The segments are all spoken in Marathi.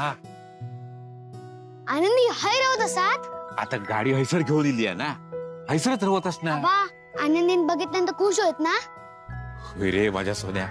हा आनंदी हाय राहत असात. आता गाडी हैसर घेऊन दिली आहे ना, हैसरच रवत असणार. बाबा आनंदीन बघितल्यानंतर खुश होत ना. होय रे माझ्या सोन्या,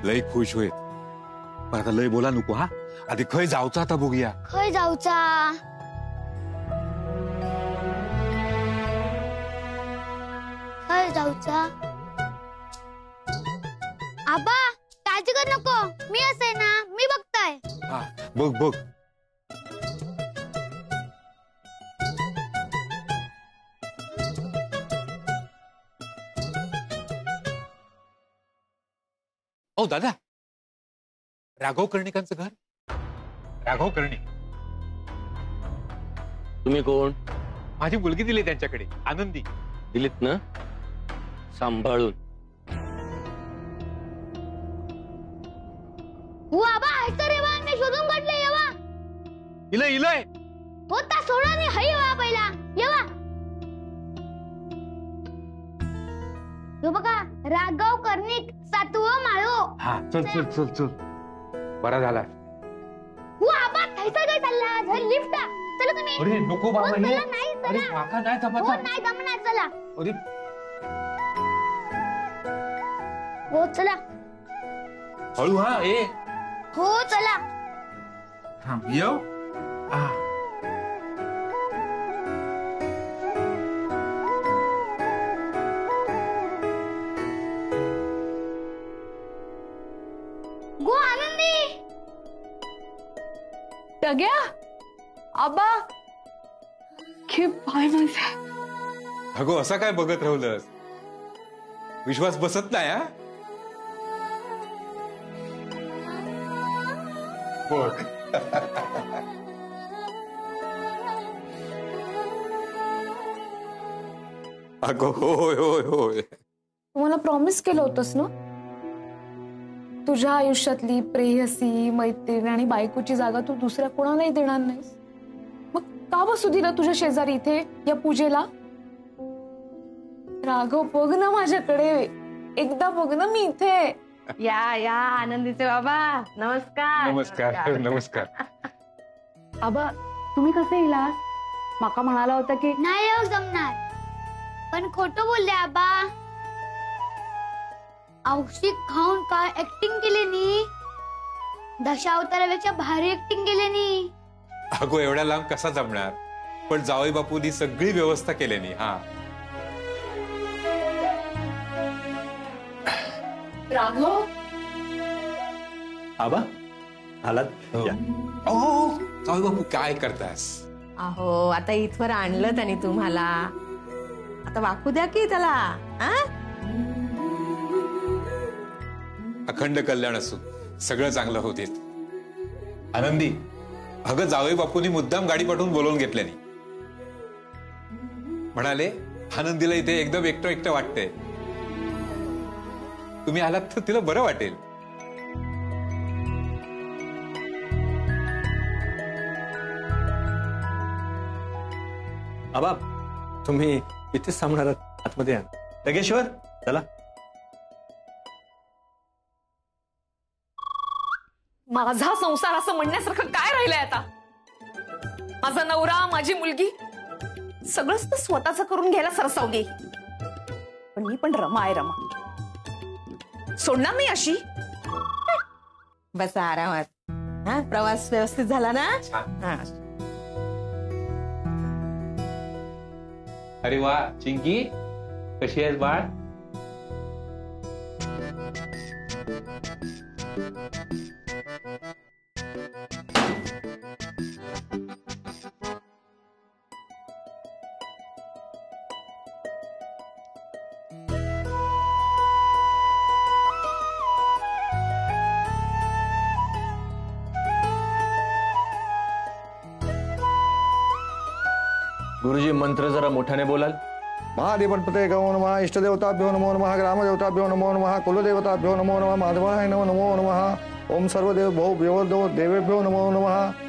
लय खुश होईल. पण आता लय बोला नको. हा आधी खय जाऊचा आता बघूया. खय जाऊचा. खय जाऊचा. आबा काळजी कर नको, मी असे ना, मी बघताय. हा बघ बघ. ओ दादा, राघव कर्णिकांचं घर. राघव कर्णिक. तुम्ही कोण? माझी मुलगी दिली त्यांच्याकडे, आनंदी. दिलीत ना, सांभाळून. हो आबा हैसर येवा, मी शोधून काढले येवा. इलय इलय. होता सोडा नाही हाय येवा पहिला येवा. हो बघा राघव कर्णिक 7वं माळो. हा चल चल चल चल. बरा झाला. हो आबा हैसर काय चालला. झल लिफ्ट चला तुम्ही. अरे नको बाबा, हो, हे चला, नाही अरे चला. काका नाही हो जमत. नाही जमणार चला. अरे हो चला. हळू. हा ए हो चला. थांब येऊ. गो आनंदी. टग्या आबा की पाय माझा. अगो असा काय बघत राहुलस, विश्वास बसत नाही. हा बघ. अगो होय होय होय. तुम्हाला प्रॉमिस केलं होतंस ना, तुझ्या आयुष्यातली प्रेयसी, मैत्रीण आणि बायकोची जागा तू दुसऱ्या कोणालाही देणार नाहीस. मग का बसू दिलं तुझ्या शेजारी इथे या पूजेला. राघव बघ ना माझ्याकडे, एकदा बघ ना, मी इथे. या या आनंदीचे बाबा, नमस्कार. नमस्कार नमस्कार. आबा तुम्ही कसे इलास. माका म्हणाला होता की नाही येऊ जमणार, पण खोटं बोलले आबा. औषध खाऊन काय ऍक्टिंग केली नी. दशावतारापेक्षा भारी ऍक्टिंग केली नी. अगो एवढ्या लांब कसा जमणार, पण जावई बापूंनी सगळी व्यवस्था केल्यानी. हा राघव. आबा आलात. या. जावई बापू काय करतास. अहो आता इथवर आणलं त्याने तुम्हाला, आता वाकू द्या की त्याला. अखंड कल्याण असो, सगळं चांगलं होते. आनंदी, अगं जावई बापूंनी मुद्दाम गाडी पाठवून बोलवून घेतल्यानी. म्हणाले आनंदीला इथे एकदम एकटं एकटं वाटतंय, तुम्ही आलात तर तिला बरं वाटेल. आबा तुम्ही इथेच थांबणार आहात, आतमध्ये या. टगेश्वर चला. माझा संसार असं म्हणण्यासारखं काय राहिलंय आता. माझा नवरा, माझी मुलगी, सगळंच तर स्वतःच करून घ्यायला सरसावली. पण मी पण रमा आहे, रमा सोडणार नाही अशी. बस आरामात. हा प्रवास व्यवस्थित झाला ना. हा अरे वा चिंकी, कशी आहेस बाळ. गुरुजी मंत्र जरा मोठ्याने बोलाल. महादेवपते गो नमः, इष्टदेवताभ्यो नमो नमः, ग्रामदेवताभ्यो नमो नमः, कुलदेवताभ्यो नमो नमः, माधवाय नमो नमः. ओम सर्वदेव भो देवो देवेभ्यो नमो नमः.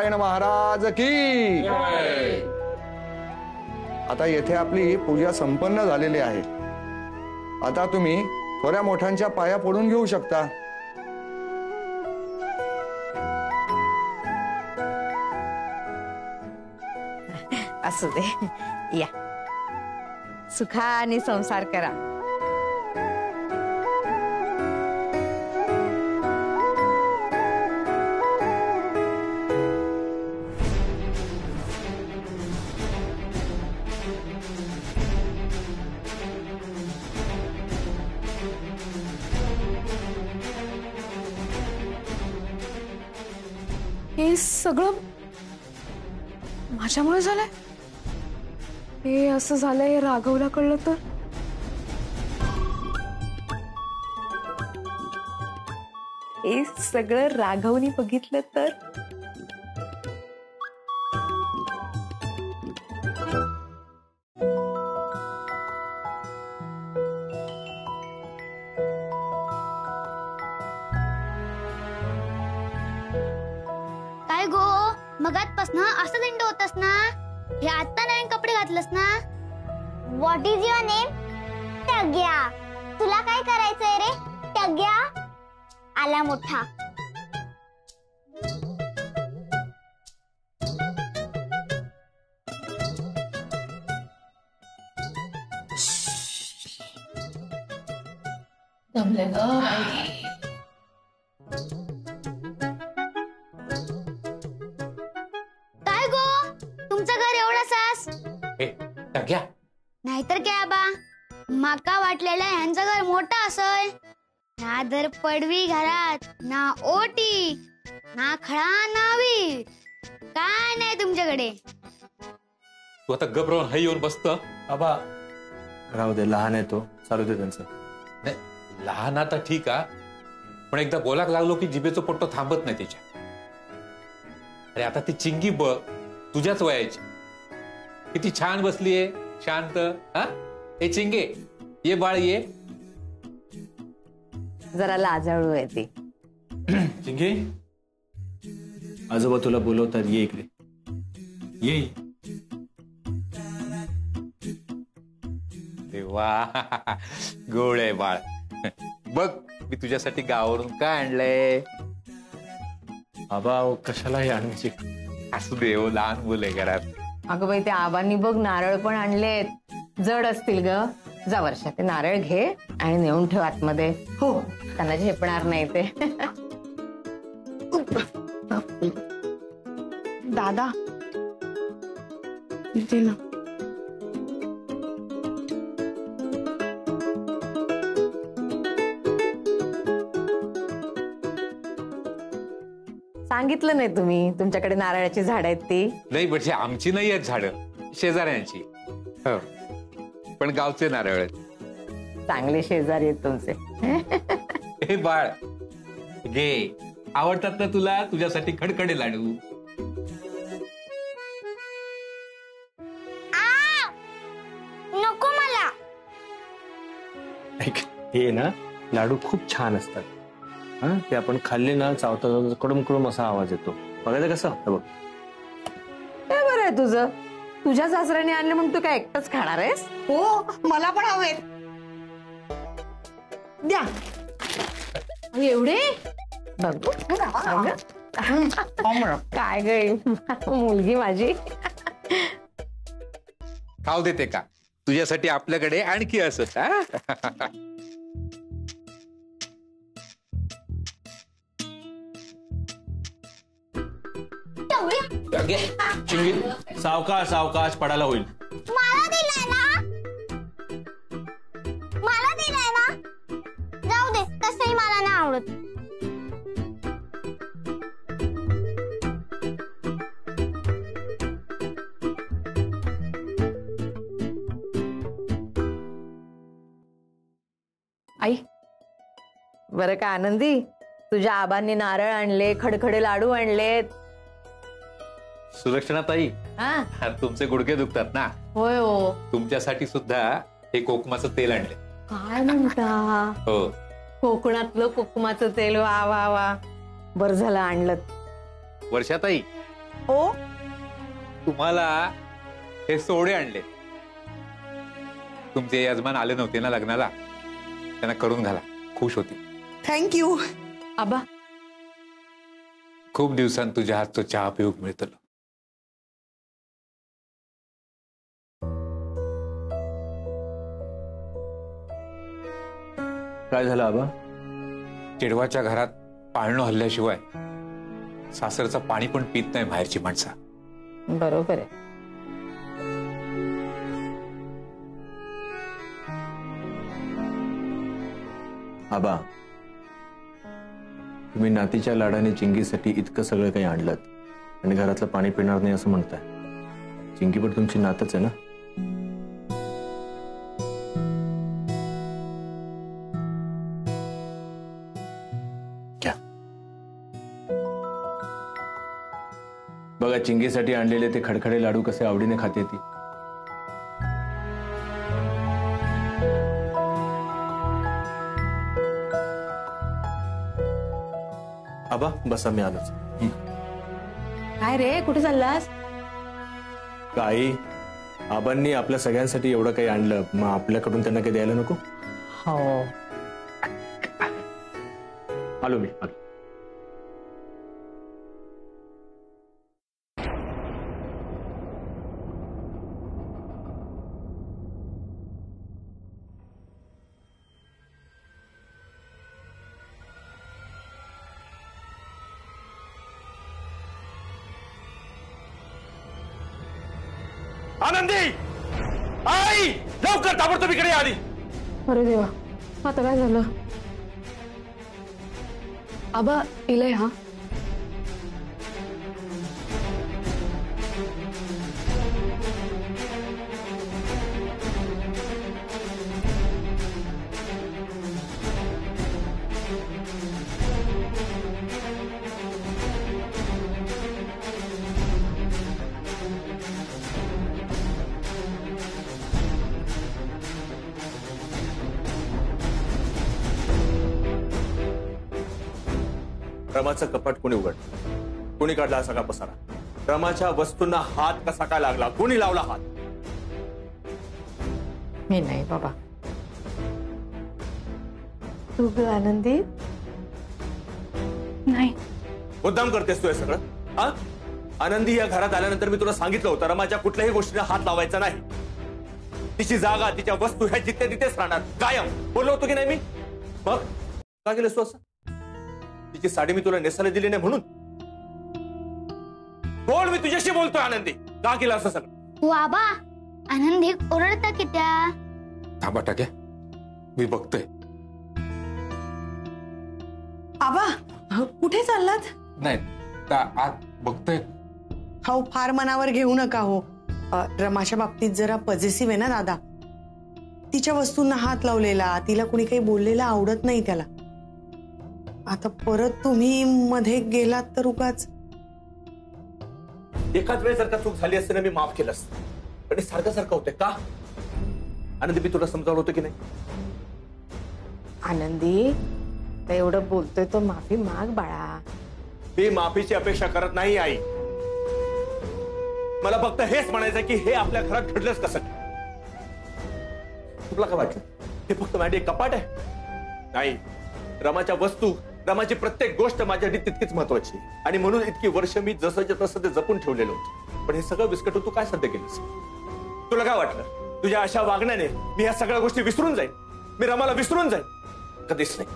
नारायण महाराज की. आता येथे आपली पूजा संपन्न झालेली आहे. आता तुम्ही थोड्या मोठ्यांच्या पाया पडून घेऊ शकता. असू दे, या सुखाने संसार करा. हे सगळं माझ्यामुळे झालंय. हे असं झालंय राघवला कळलं तर. हे सगळं राघवनी बघितलं तर. काय गो, मगातपासून असं दिंड होतस ना? हे आता नवीन कपडे घातलंस ना? What is your name? Tagya. तुला काय करायचंय रे टग्या? आला मोठा. जमले ग. काय गो, तुमचं घर एवढं सास? टग्या, नाहीतर काय आबा, माका वाटलेलं ह्यांचं घर मोठं असय. ह्या दर पडवी घरात ना ओटी ना खळा ना वीर, काय नाही तुमच्याकडे. तू आता गबरावून हाय येऊन बसत. बाबा राहू दे, लहान आहे तो, चालू दे त्यांचं. नाही, लहान आता ठीक आहे, पण एकदा बोलाक लागलो की जिभेचं पोट्ट थांबत नाही तिच्या. अरे आता ती चिंगी बघ, तुझ्याच वयाची, किती छान बसलीये शांत. हा, हे चिंगे, ये बाळ ये. जरा लाजाळू आहे ती. चिंगे, आजोबा तुला बोलवतात, ये इकडे ये. देवा, गोड आहे बाळ. बघ मी तुझ्यासाठी गावावरून काय आणलंय. बाबा कशाला हे आणायची. असू दे, हो लहान मुलं आहे घरात. अगं बाई, त्या आबांनी बघ नारळ पण आणलेत. जड असतील ग. जा वर्षा, ते नारळ घे आणि नेऊन ठेव आतमध्ये. हो, त्यांना झेपणार नाही ते. दादा इथे ना. सांगितलं नाही तुम्ही तुमच्याकडे नारळाची झाड आहेत ती. नाही म्हणजे आमची नाही आहेत झाडं, शेजाऱ्यांची. हो, पण गावचे नारळ आहेत. चांगले शेजारी आहेत तुमचे. हे बाळ घे, आवडतात ना तुला, तुझ्यासाठी खडखडे लाडू. नको मला. ऐक, हे ना लाडू खूप छान असतात. हा, ते आपण खाल्ले ना, चावता चावता कडूम कडूम असा आवाज येतो. बघायचं कसं. हे बघ, हे बरं आहे तुझं. तुझ्या सासऱ्याने आणले म्हणून तू काय एकटंच खाणार आहेस? हो, मला पण हवेत. द्या. एवढे बघू. काय गे मुलगी माझी. खाऊ देते का तुझ्यासाठी? आपल्याकडे आणखी असत. सावकाश सावकाश, पडायला होईल. मला दिलाय ना, मला दिलाय ना. जाऊ दे, तसंही मला नाही आवडत. आई, बरं का आनंदी, तुझ्या आबांनी नारळ आणले, खडखडे लाडू आणलेत. सुलक्षणाताई, हा, तुमचे गुडघे दुखतात ना, होय हो. तुमच्यासाठी सुद्धा हे कोकमाचं तेल आणले. काय म्हणता? हो, कोकणातलं कोकमाचं तेल. वा वा वा, बरं झालं आणलं. वर्षाताई हो तुम्हाला हे सोडे आणले. तुमचे यजमान आले नव्हते ना लग्नाला, त्यांना करून घाला, खुश होती. थँक्यू. आबा खूप दिवसांत तुझ्या हातचं चहा पिऊक मिळतं. काय झालं आबा? चिडवाच्या घरात पाळणं हल्ल्याशिवाय सासरचं पाणी पण पित नाही बाहेरची माणसं. बरोबर आहे. आबा, तुम्ही नातीच्या लाडाने चिंगीसाठी इतकं सगळं काही आणलं आणि घरातलं पाणी पिणार नाही असं म्हणताय. चिंगी पण तुमची नातच आहे ना? घ्या. बघा, चिंगीसाठी आणलेले ते खडखडे लाडू कसे आवडीने खाते ती. आबा बसा, मी आलोच. काय रे, कुठे चाललास? काही आबांनी आपल्या सगळ्यांसाठी एवढं काही आणलं, मग आपल्याकडून त्यांना काही द्यायला नको? हो. आलो मी, आलो. आनंदी, आई लवकर ताबडतोब इकडे आली. अरे देवा, आता काय झालं? आबा इलय हा. रमाचं कपाट कोणी उघडलं? कोणी काढला हा सगळा पसारा? रमाच्या वस्तूंना हात कसा काय लागला? कोणी लावला हात? मी नाही बाबा. तू ग आनंदी? नाही. मुद्दाम करतेस तू हे सगळं? हा? आनंदी या घरात आल्यानंतर मी तुला सांगितलं होतं रमाच्या कुठल्याही गोष्टीला हात लावायचा नाही. तिची जागा, तिच्या वस्तू ह्या जिथे तिथेच राहणार, कायम. बोललो होतो की नाही मी? मग का केलंस तू असं? तिची साडी मी तुला नेसायला दिली नाही म्हणून? बोल, मी तुझ्याशी बोलतोय आनंदी. का केलं असं सगळं? बाबा, आनंदी ओरडता की त्या. थांबा टाक्या, मी बघतोय. आबा कुठे चाललात? नाही, आत बघतोय. हो, फार मनावर घेऊ नका हो. रमाच्या बाबतीत जरा पॉझिटिव्ह आहे ना दादा. तिच्या वस्तूंना हात लावलेला, तिला कुणी काही बोललेला आवडत नाही त्याला. आता परत तुम्ही मध्ये गेलात तर उगाच. एखाद वेळ जर का चूक झाली असते ना, मी माफ केलं असतं. पण हे सारखं सारखं होतंय का? आनंदी, मी तुला समजावलं होतं की नाही? आनंदी, तर एवढं बोलतोय तो माफी माग बाळा. मी माफीची अपेक्षा करत नाही आई. मला फक्त हेच म्हणायचं की हे आपल्या घरात घडलंच कसं? तुला काय वाटलं हे फक्त माझी एक कपाट आहे? नाही, रमाच्या वस्तू, रमाची प्रत्येक गोष्ट माझ्यासाठी तितकीच महत्वाची. आणि म्हणून इतकी वर्ष मी जसंच्या तसं ते जपून ठेवलेलं होतं. पण हे सगळं विस्कटून तू काय साध्य केलंस? तुला काय वाटलं तुझ्या अशा वागण्याने मी ह्या सगळ्या गोष्टी विसरून जाईन? मी रमाला विसरून जाईन? कधीच नाही.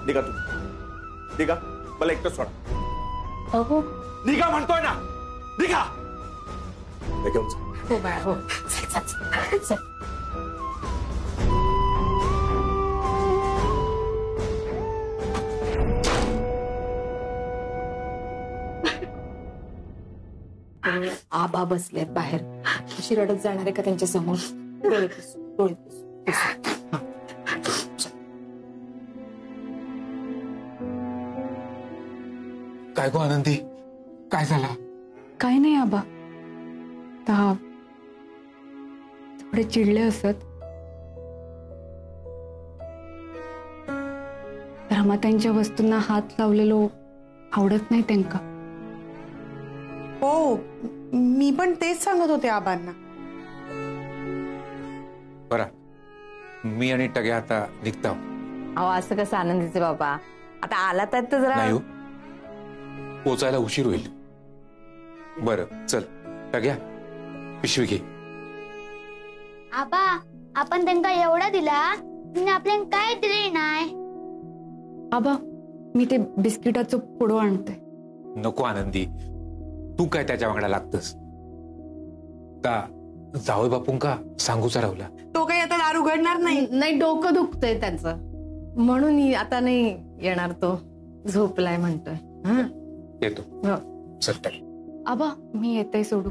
निघा तू, निघा. मला एकटं सोडा. अहो निघा म्हणतोय ना, निघा. घेऊन जा. हो बाळा, हो. चल. आबा बसलेत बाहेर. अशी रडत जाणार आहे का त्यांच्या समोर? डोळे पुस, डोळे पुस. काय गो आनंदी, काय झाला? काय नाही आबा, थोडे चिडले असत. रमाताईंच्या वस्तूंना हात लावलेलो आवडत नाही त्यांना. हो, मी पण तेच सांगत होते आबांना. बरं मी आणि टग्या आता निघतो. अहो असं कसं आनंदीचे बाबा, आता आला तर जरा नाही हो, पोचायला उशीर होईल. बरं चल टग्या, पिशवी घे. आबा, आपण त्यांना एवढा दिला, तुम्ही आपल्याला काय दिले नाही. आबा मी ते बिस्किटाचं पुडो आणते. नको आनंदी, तू काय त्याच्या वांगडा लागतस का? जावई बापूंका सांगूचा राहुला. तो काही आता दार उघडणार नाही. नाही, डोकं दुखतंय त्यांचं, म्हणून आता नाही येणार. तो झोपलाय म्हणतोय. हा येतो. हो. चल टग्या. आबा मी येते सोडू.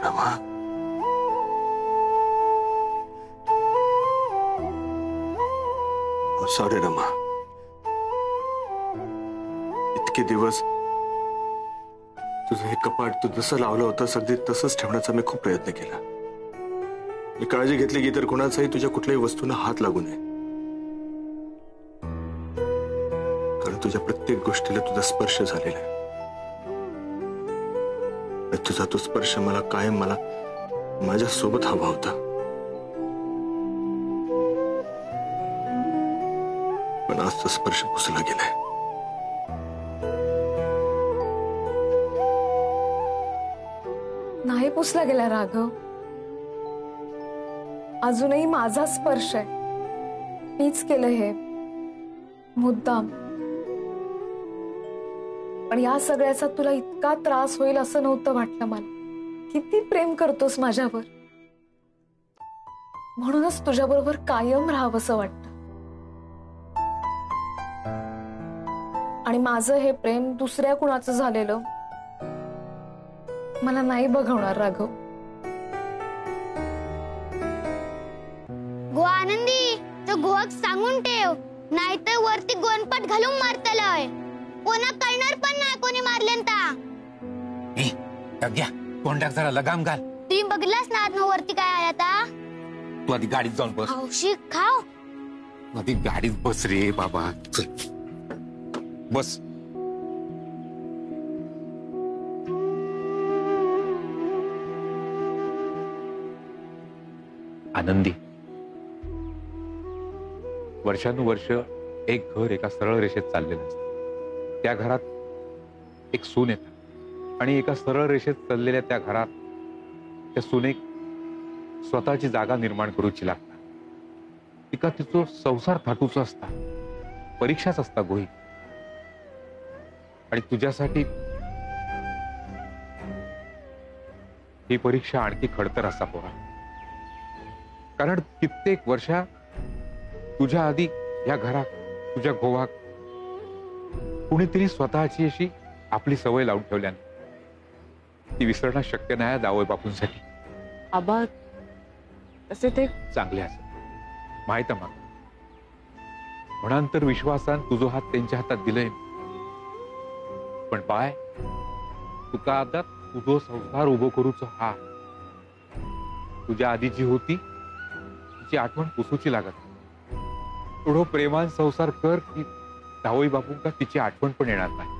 रमा, सॉरी रमा. इतके दिवस तुझं हे कपाट तू जसं लावलं होतं अगदी तसंच ठेवण्याचा मी खूप प्रयत्न केला. मी काळजी घेतली की तर कुणाचाही तुझ्या कुठल्याही वस्तूंना हात लागू नये, कारण तुझ्या प्रत्येक गोष्टीला तुझा स्पर्श झालेला आहे. तुझा तो स्पर्श मला कायम मला माझ्या सोबत हवा होता. पण आज तो स्पर्श पुसला गेलाय. नाही पुसला गेला राघव, अजूनही माझा स्पर्श आहे. मीच केलं हे मुद्दाम. पण या सगळ्याचा तुला इतका त्रास होईल असं नव्हतं वाटलं मला. किती प्रेम करतोस माझ्यावर, म्हणूनच तुझ्याबरोबर कायम राहावंसं वाटतं. आणि माझं हे प्रेम दुसऱ्या कुणाचं झालेलं मला नाही बघवणार राघव. गो आनंदी, तो घोक सांगून ठेव, नाहीतर वरती गोनपट घालून मारतलय. कोणा कळणार पण नाही कोणी मारल्यांता. टग्या, तोंडाक जरा लगाम घाल. तुम्ही बघलास ना आज वरती काय आला आता. तू आधी गाडीत जाऊन बस. हौशी खाव. आधी गाडीत बस रे बाबा. चल बस. आनंदी, वर्षानुवर्ष एक घर एका सरळ रेषेत चाललेलं असतं. त्या घरात एक सून येतात आणि एका सरळ रेषेत चाललेल्या त्या घरात त्या सुनेक स्वतःची जागा निर्माण करूची लागतात. तिका तिचो संसार थाटूचा असता, परीक्षाच असता गोई. आणि तुझ्यासाठी ही परीक्षा आणखी खडतर असा पोरा. कारण कित्येक वर्षा तुझ्या आधी या घरात, तुझ्या गोवाक कुणीतरी स्वतःची अशी आपली सवय लावून ठेवल्याने ती विसरणं शक्य नाही जावई बापूंसाठी. आबा तसे ते चांगले असत माहित आहे मला. म्हणान तर विश्वासान तुझो हात त्यांच्या हातात दिलंय. पण पाय, तुका आता तुझो संसार उभो करूचो हा. तुझ्या आधी जी होती तिची आठवण पुसूची लागत. थोडं प्रेमान संसार कर की जावई बापूंका तिची आठवण पण येणार नाही.